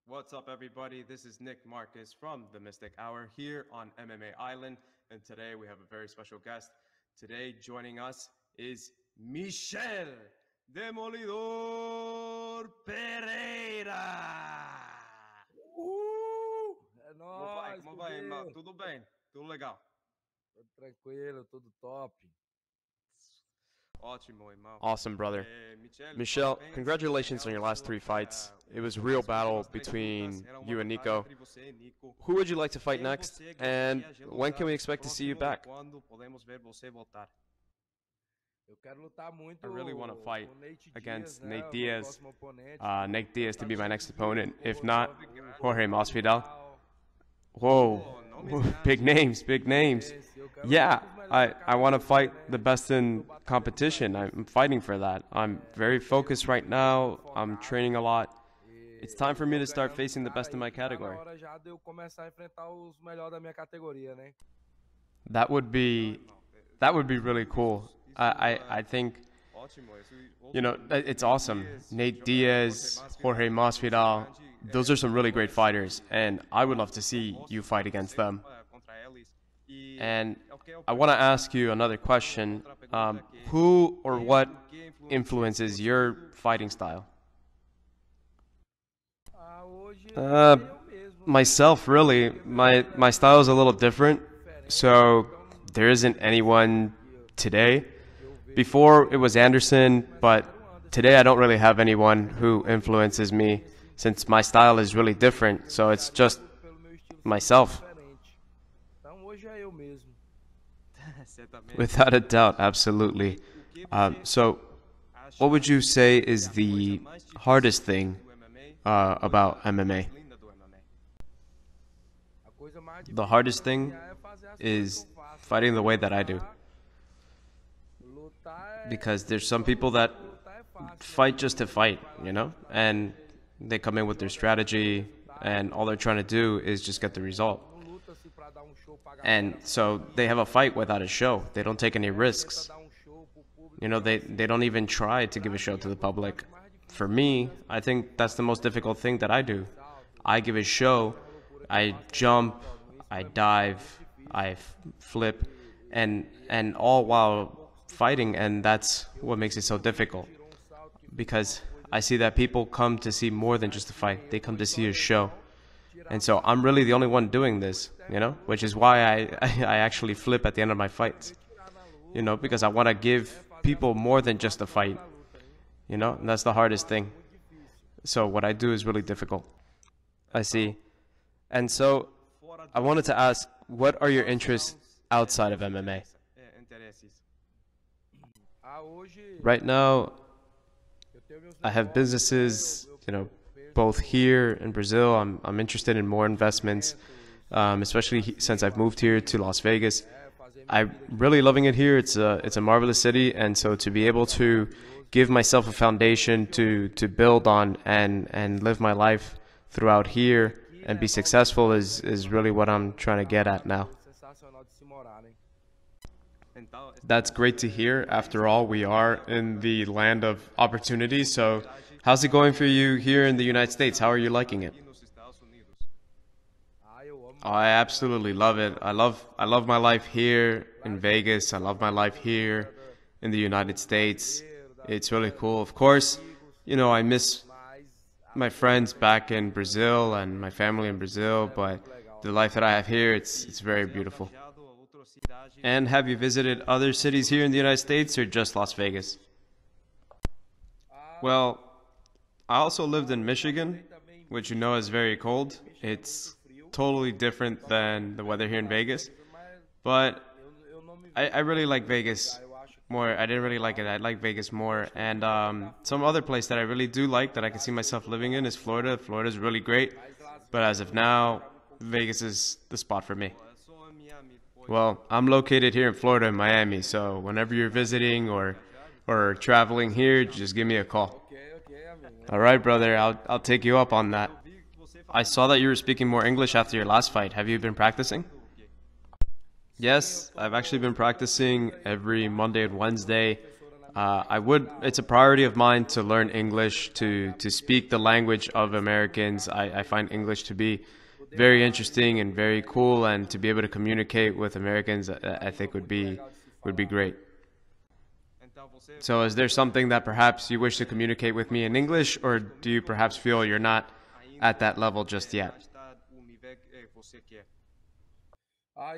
What's up, everybody? This is Nick Marcus from the Mystic Hour here on MMA Island, and today we have a very special guest. Today joining us is Michel Demolidor Pereira. É nóis, Como vai, irmão? Tudo bem? Tudo legal? Tudo tranquilo, tudo top. Ótimo, irmão. Awesome, brother. Michel, congratulations on your last 3 fights. It was a real battle between you and Nico. Who would you like to fight next? And when can we expect to see you back? I really want to fight against Nate Diaz. Nate Diaz to be my next opponent. If not, Jorge Masvidal. Whoa, big names, big names. Yeah, I want to fight the best in competition. I'm fighting for that. I'm very focused right now. I'm training a lot. It's time for me to start facing the best in my category. That would be really cool. I think, you know, it's awesome. Nate Diaz, Jorge Masvidal, those are some really great fighters, and I would love to see you fight against them. And I want to ask you another question. Who or what influences your fighting style? Myself, really. My style is a little different, so there isn't anyone today. Before it was Anderson, but today I don't really have anyone who influences me since my style is really different, so it's just myself. Without a doubt, absolutely. So, what would you say is the hardest thing about MMA? The hardest thing is fighting the way that I do. Because there's some people that fight just to fight, you know? And they come in with their strategy, and all they're trying to do is just get the result. And so they have a fight without a show. They don't take any risks. You know, they don't even try to give a show to the public. For me, I think that's the most difficult thing that I do. I give a show, I jump, I dive, I flip, and all while fighting, and that's what makes it so difficult. Because I see that people come to see more than just a fight. They come to see a show. And so I'm really the only one doing this, you know, which is why I actually flip at the end of my fights, you know, because I want to give people more than just a fight, you know, and that's the hardest thing. So what I do is really difficult. I see. And so I wanted to ask, what are your interests outside of MMA? Right now, I have businesses, you know, both here in Brazil. I'm interested in more investments, especially since I've moved here to Las Vegas. I'm really loving it here. It's a marvelous city, and so to be able to give myself a foundation to build on and live my life throughout here and be successful is really what I'm trying to get at now. That's great to hear. After all, we are in the land of opportunity. So how's it going for you here in the United States? How are you liking it? Oh, I absolutely love it. I love my life here in Vegas. I love my life here in the United States. It's really cool. Of course, you know, I miss my friends back in Brazil and my family in Brazil, but the life that I have here, it's very beautiful. And have you visited other cities here in the United States or just Las Vegas? Well, I also lived in Michigan, which you know is very cold. It's totally different than the weather here in Vegas. But I really like Vegas more. I didn't really like it. I like Vegas more. And some other place that I really do like that I can see myself living in is Florida. Florida is really great. But as of now, Vegas is the spot for me. Well, I'm located here in Florida in Miami, so whenever you're visiting or traveling here, just give me a call. All right, brother, I'll take you up on that. I saw that you were speaking more English after your last fight. Have you been practicing? Yes, I've actually been practicing every Monday and Wednesday. It's a priority of mine to learn English, to speak the language of Americans. I find English to be very interesting and very cool, and to be able to communicate with Americans, I think would be great. So is there something that perhaps you wish to communicate with me in English, or do you perhaps feel you're not at that level just yet?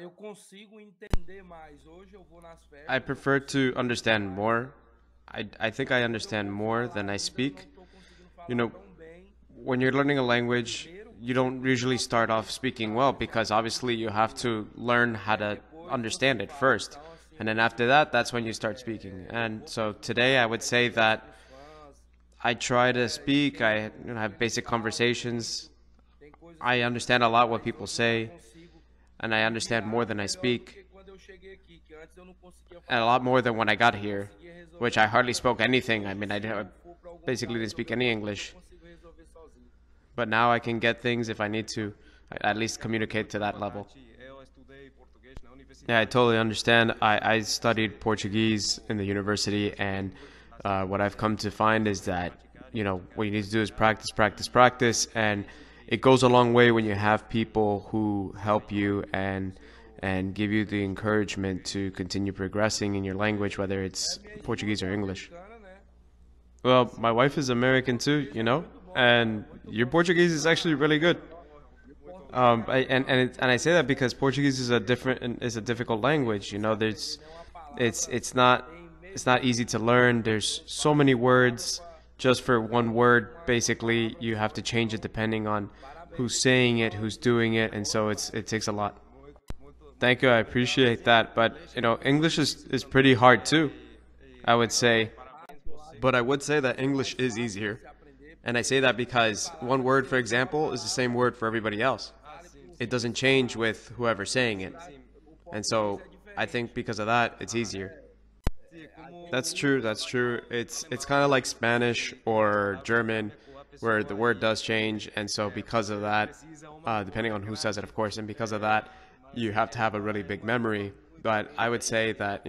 Eu consigo entender mais. Hoje eu vou nas I férias, prefer to understand more. I think I understand more than I speak. tô conseguindo You falar know, tão bem. when you're learning a language, you don't usually start off speaking well because obviously you have to learn how to understand it first. And then after that, that's when you start speaking. And so today I would say that I try to speak, have basic conversations. Tem coisas I understand a lot what people que eu say, consigo and I understand more than I melhor do speak, que quando eu cheguei aqui, que antes eu não conseguia and a falar, lot more than when I got here, conseguia resolver. which I hardly spoke anything. I mean, For pra algum basically lugar didn't speak resolver any eu English. consigo resolver sozinho. But now I can get things if I need to, at least communicate to that level. Yeah, I totally understand. I studied Portuguese in the university, and what I've come to find is that, what you need to do is practice, practice, practice, and it goes a long way when you have people who help you and give you the encouragement to continue progressing in your language, whether it's Portuguese or English. Americana, né? Well, my wife is American too, and your Portuguese is actually really good. And I say that because Portuguese is a difficult language. It's not easy to learn. There's so many words. Just for one word, basically, you have to change it depending on who's saying it, who's doing it, and so it takes a lot. Thank you, I appreciate that. But English is pretty hard too, I would say. But I would say that English is easier. And I say that because one word, for example, is the same word for everybody else. It doesn't change with whoever's saying it. And so I think because of that, it's easier. That's true, that's true. It's kind of like Spanish or German, where the word does change. And so because of that, depending on who says it, of course, and because of that, you have to have a really big memory. But I would say that,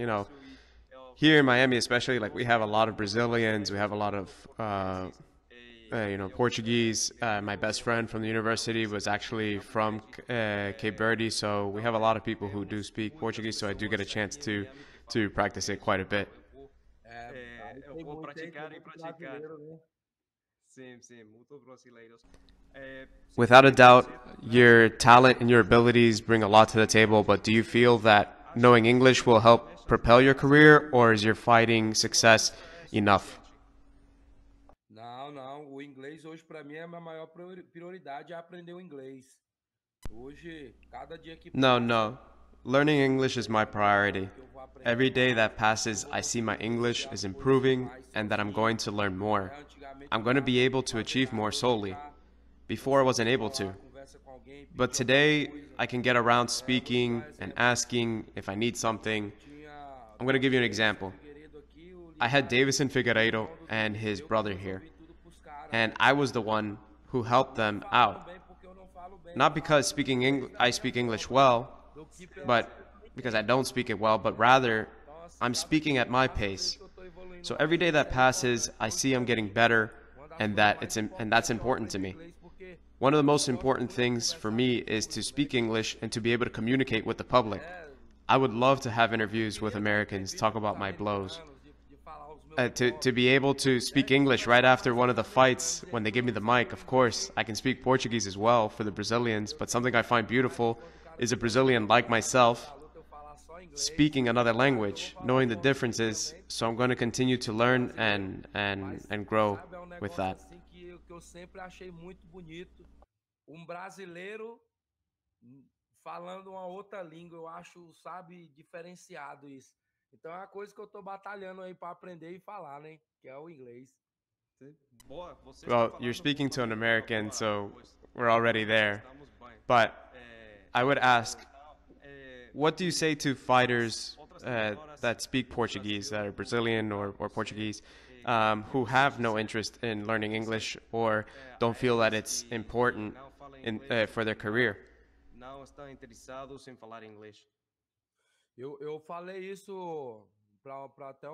here in Miami especially, like we have a lot of Brazilians, we have a lot of Portuguese. My best friend from the university was actually from Cape Verde, so we have a lot of people who do speak Portuguese. So I do get a chance to practice it quite a bit. Tem muito brasileiro, né? Without a doubt, your talent and your abilities bring a lot to the table. But do you feel that knowing English will help propel your career, or is your fighting success enough? Não, não. O inglês hoje pra mim é a minha maior prioridade é aprender o inglês. Hoje, cada dia que No, passa, no. Learning English is my priority. eu vou aprender Every day that passes, I see my English is improving and that I'm going to learn more. antigamente I'm going to be able to achieve more solely. Before I wasn't able to. conversa com alguém, But today, I can get around speaking and asking if I need something. tinha I'm going to give you an example. querido aqui, o I had Davison Figueiredo and his brother here, tudo pros caras. and I was the one who helped them out. Bem porque eu não falo bem. Not because I speak English well, but because I don't speak it well, but rather I'm speaking at my pace. Eu tô evoluindo So every day that passes, I see I'm getting better, and that's important to me. inglês porque One of the most important things for me is to speak English and to be able to communicate with the public. I would love to have interviews with Americans, talk about my blows. de falar os meus To be able to speak English right after one of the fights, when they give me the mic, of course, I can speak Portuguese as well for the Brazilians, but something I find beautiful is a Brazilian like myself eu falar só inglês. speaking another language, knowing the differences, so I'm going to continue to learn and grow Sabe, é um with negócio that. assim que eu sempre achei muito bonito. Brasileiro falando uma outra língua, eu acho, sabe, diferenciado isso. Então é uma coisa que eu tô batalhando aí para aprender e falar, né? Que é o inglês. Well, you're speaking to an American, so we're already there. But I would ask, what do you say to fighters that speak Portuguese, that are Brazilian or Portuguese, who have no interest in learning English or don't feel that it's important for their career. não estão interessados em falar inglês. Eu falei isso para até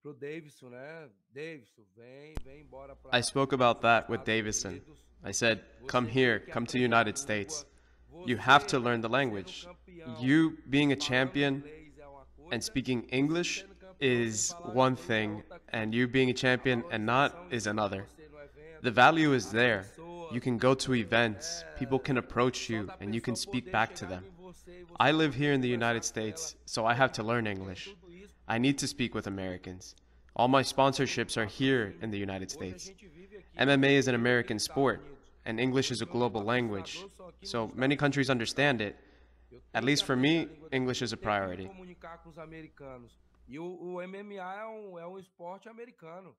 pro Davidson, né? Davidson, vem embora para I spoke about that with Estados Davison. Unidos. I said, come Você here, tem que come to aprender United a States. língua. You Você have to learn the sendo language. campeão, You being a falando champion inglês é uma coisa, and speaking você English sendo campeão is sem falar one inglês é thing, outra coisa. and you being a A champion and not valorização is de another. você no evento, The value is as there. pessoas, You can go to events, people can approach só you, da and you can pessoa speak poder back to chegar them. em você e você I live poder here in the conversar United com ela. States, so I have to learn English. I need to speak with Americans. All my sponsorships are here in the United Hoje a States. gente vive aqui MMA is an nos American Estados sport, Unidos. and English is a global language, so many countries understand it. Eu At tenho least que for aprender me, a língua deles, English is a eu tenho que me priority. comunicar com os americanos. E o MMA é um esporte americano.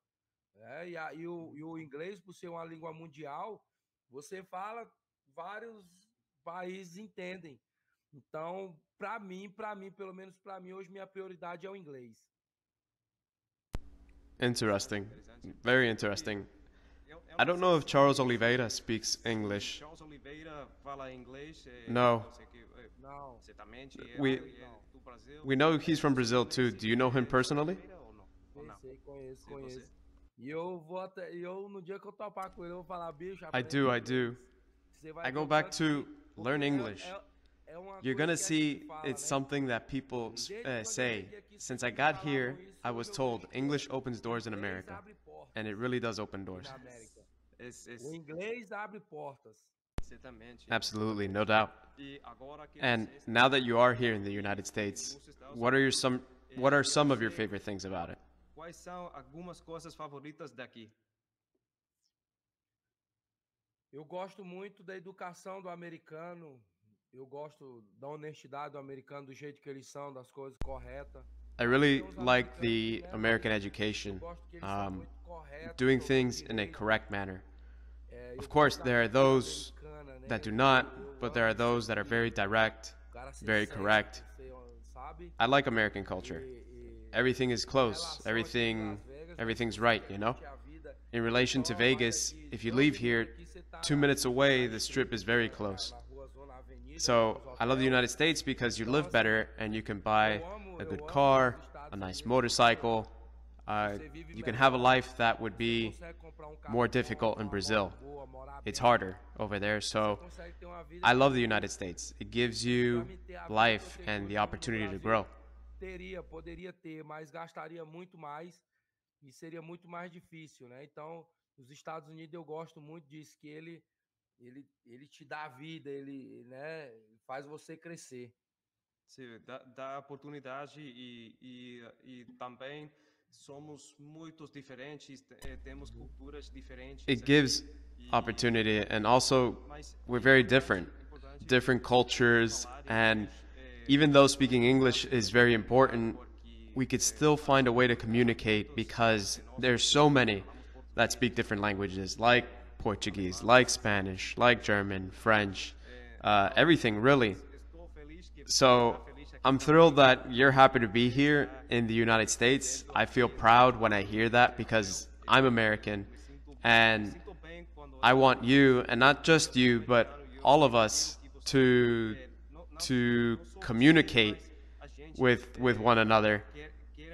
E o inglês, por ser uma língua mundial, você fala, vários países entendem. Então, para mim, pelo menos para mim, hoje minha prioridade é o inglês. Interesting. Very interesting. I don't know if Charles Oliveira speaks English. Charles Oliveira fala inglês? No. Não. Certamente We- do Brasil. We know he's from Brazil too. Do you know him personally? Sei, conheço. E eu vou até, no dia que eu topar com ele, eu vou falar, bicho, I aprende do. inglês. Você vai I go ter back tanto to porque learn English. é uma You're coisa gonna que a see gente fala, it's né? something that people say. Since I got here, I was told English opens doors in O inglês America, abre portas and it really does open doors. na América. Esse, O inglês abre portas. certamente. Absolutely, no doubt. E agora que And você está now that you are here in the United States, what are some of your favorite things about it? quais são algumas coisas favoritas daqui? Eu gosto muito da educação do americano. Eu gosto da honestidade do americano, do jeito que eles são, das coisas corretas. I really Tem uns like americanos the que, né, American eu education, gosto que eles são um, muito corretos doing sobre things in a direito. correct manner. Eu Of course, gosto da there are cultura those americana, né? that do not, Eu but there are amo those that are ser very direct, o cara ser very sério, correct. ser, sabe? I like American culture. E Everything is close. relação aqui em Everything, Las Vegas, everything's você right, you know? sente a vida. In relation to Então, vai Vegas, daqui if you 2 leave minutos here, aqui, você tá 2 minutes away, na the strip is very close. na rua, zona, avenida, So nos I love the hotéis. United States because you live better and you can buy a good Eu amo car, os Estados a nice Unidos. motorcycle. Você vive You can melhor, have a life that would você be consegue comprar um carro more bom, difficult in uma Brazil. moto boa, morar It's bem. harder over there. So Você consegue ter uma vida I love the United States. It gives you Pra mim ter a vida que life eu tenho and hoje the no opportunity to Brasil, grow. poderia ter, mas gastaria muito mais e seria muito mais difícil, né? Então, os Estados Unidos eu gosto muito disso, que ele te dá vida, ele, né, faz você crescer. Sim, dá oportunidade e também somos muito diferentes, temos culturas diferentes. It aqui. gives opportunity, and also Mas we're very different, different cultures, and even though speaking English is very important, we could still find a way to communicate because there's so many that speak different languages, like Portuguese, like Spanish, like German, French, everything really. estou feliz que So I'm thrilled that you're happy to be here in the United States. I feel proud when I hear that because I'm American, and sinto bem quando I want you, and not just you, but all of us to communicate with one another.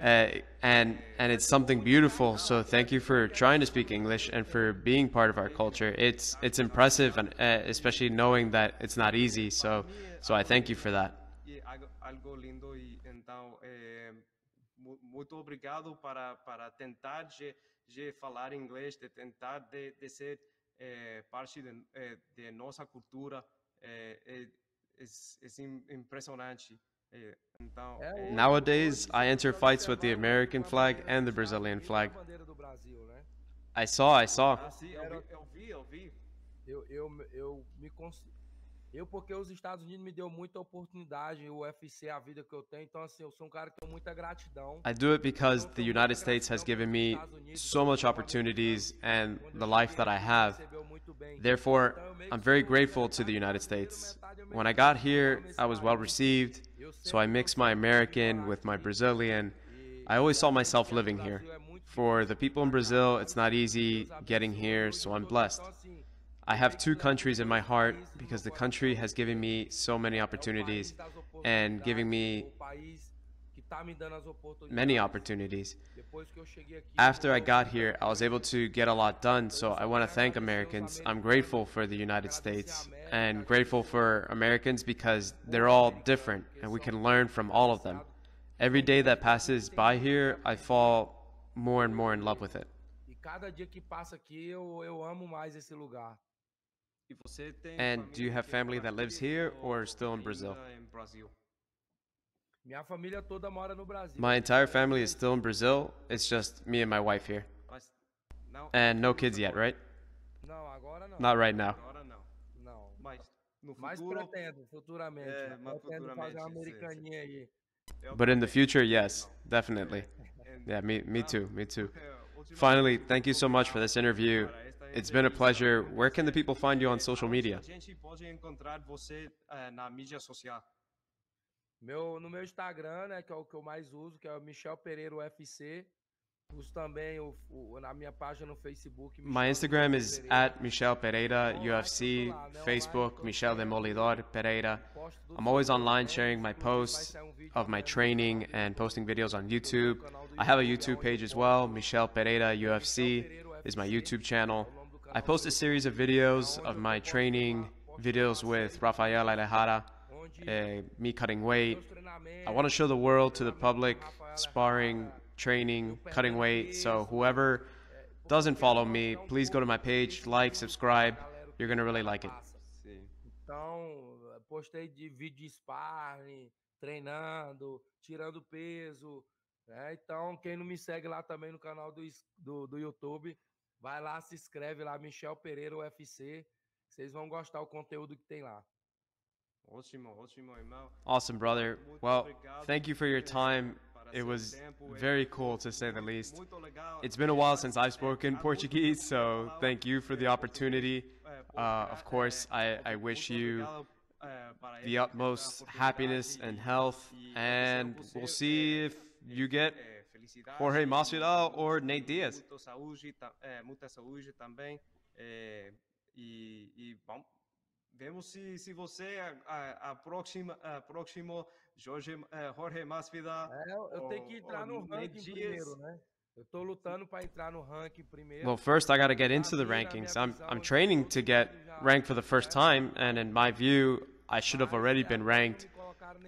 And it's something beautiful. So thank you for trying to speak English and for being part of our culture. It's impressive, and especially knowing that it's not easy. So I thank you for that. e algo lindo e então muito obrigado para tentar de falar inglês, de tentar de ser parte de nossa cultura. Impressionante. Então, Hoje- Nowadays, hoje, I se enter você fights with the observar, American a flag bandeira and the dos Brazilian Estados flag. Unidos é a bandeira do Brasil, né? I saw. assim, eu vi. Eu me consigo. Porque os Estados Unidos me deu muita oportunidade, o UFC, a vida que eu tenho. Então, assim, eu sou um cara que tem muita gratidão. I do it because the United States has given me so much opportunities and the life that I have. Therefore, I'm very grateful to the United States. When I got here, I was well received, so I mixed my American with my Brazilian. I always saw myself living here. For the people in Brazil, it's not easy getting here, so I'm blessed. I have two countries in my heart because the country has given me so many opportunities and giving me many opportunities. After I got here, I was able to get a lot done, so I want to thank Americans. I'm grateful for the United States and grateful for Americans because they're all different and we can learn from all of them. Every day that passes by here, I fall more and more in love with it. Cada dia que passa aqui, eu amo mais esse lugar. And do you have family that lives here or still in Brazil? Minha família toda mora no Brasil. My entire family is still in Brazil. It's just me and my wife here. And no kids yet, right? Não, agora não. Not right now. Não. No Mas futuro, pretendo, futuramente. mas Pretendo fazer uma futuramente, sim, americaninha aí. But in the future, yes, definitely. Yeah, me too, me too. Finally, thank you so much for this interview. It's been a pleasure. Where can the people find you on social media? A gente pode encontrar você na mídia social. No meu Instagram, né, que é o que eu mais uso, que é o Michel Pereira UFC. Uso também na minha página no Facebook. My Instagram is at Michel Pereira UFC, Facebook Michel Demolidor Pereira. I'm always online sharing my posts of my training and posting videos on YouTube. I have a YouTube page as well. Michel Pereira UFC is my YouTube channel. I post a series of videos of my training, videos with Rafael Alejara, me cutting weight. I want to show the world, to the public, sparring, training, cutting weight. So whoever doesn't follow me, please go to my page, like, subscribe. You're going to really like it. Então, postei de vídeo de sparring, treinando, tirando peso. Então, quem não me segue lá também no canal do YouTube, vai lá, se inscreve lá, Michel Pereira UFC. Vocês vão gostar do conteúdo que tem lá. Awesome, brother. Well, thank you for your time. It was very cool, to say the least. It's been a while since I've spoken Portuguese, so thank you for the opportunity. Of course, I wish you the utmost happiness and health, and we'll see if you get Jorge Masvidal or Nate Diaz. Muita saúde também. Bom, vemos se você próximo Jorge Masvidal. Eu tenho que entrar no ranking primeiro, né? Eu tô lutando para entrar no ranking primeiro. Well, first I got to get into the rankings. I'm training to get ranked for the first time, and in my view, I should have already been ranked.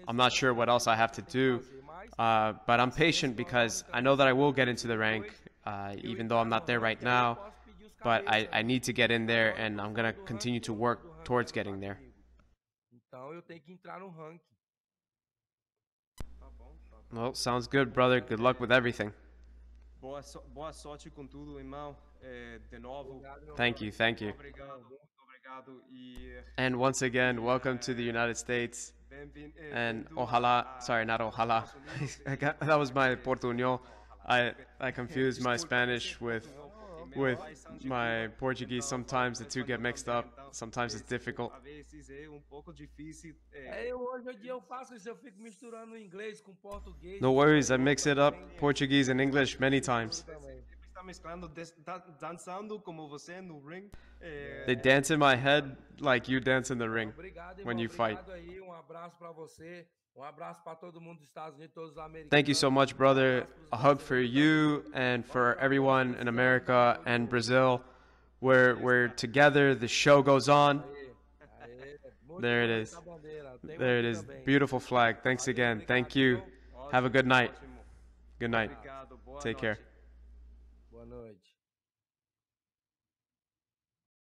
I'm not sure what else I have to do, but I'm patient because I know that I will get into the rank, even though I'm not there right now. But I need to get in there, and I'm going to continue to work towards getting there. Então eu tenho que entrar no ranking. Well, sounds good, brother. Good luck with everything. Boa sorte com tudo, irmão. De novo. Thank you, thank you. Muito obrigado. And once again, welcome to the United States. And ojalá, sorry, not ojalá. That was my portuñol. I confused my Spanish with my Portuguese. Sometimes the two get mixed up. Sometimes it's difficult. Hoje em dia eu faço isso, eu fico misturando inglês com português. No worries, I mix it up, Portuguese and English many times. They dance in my head like you dance in the ring when you fight. Abraço para você. Abraço para todo mundo dos Estados Unidos, todos os americanos. Thank you so much, brother. A hug for you and for everyone in America and Brazil. We're together. The show goes on. There it is. There it is. Beautiful flag. Thanks again. Thank you. Have a good night. Good night. Take care. Boa noite.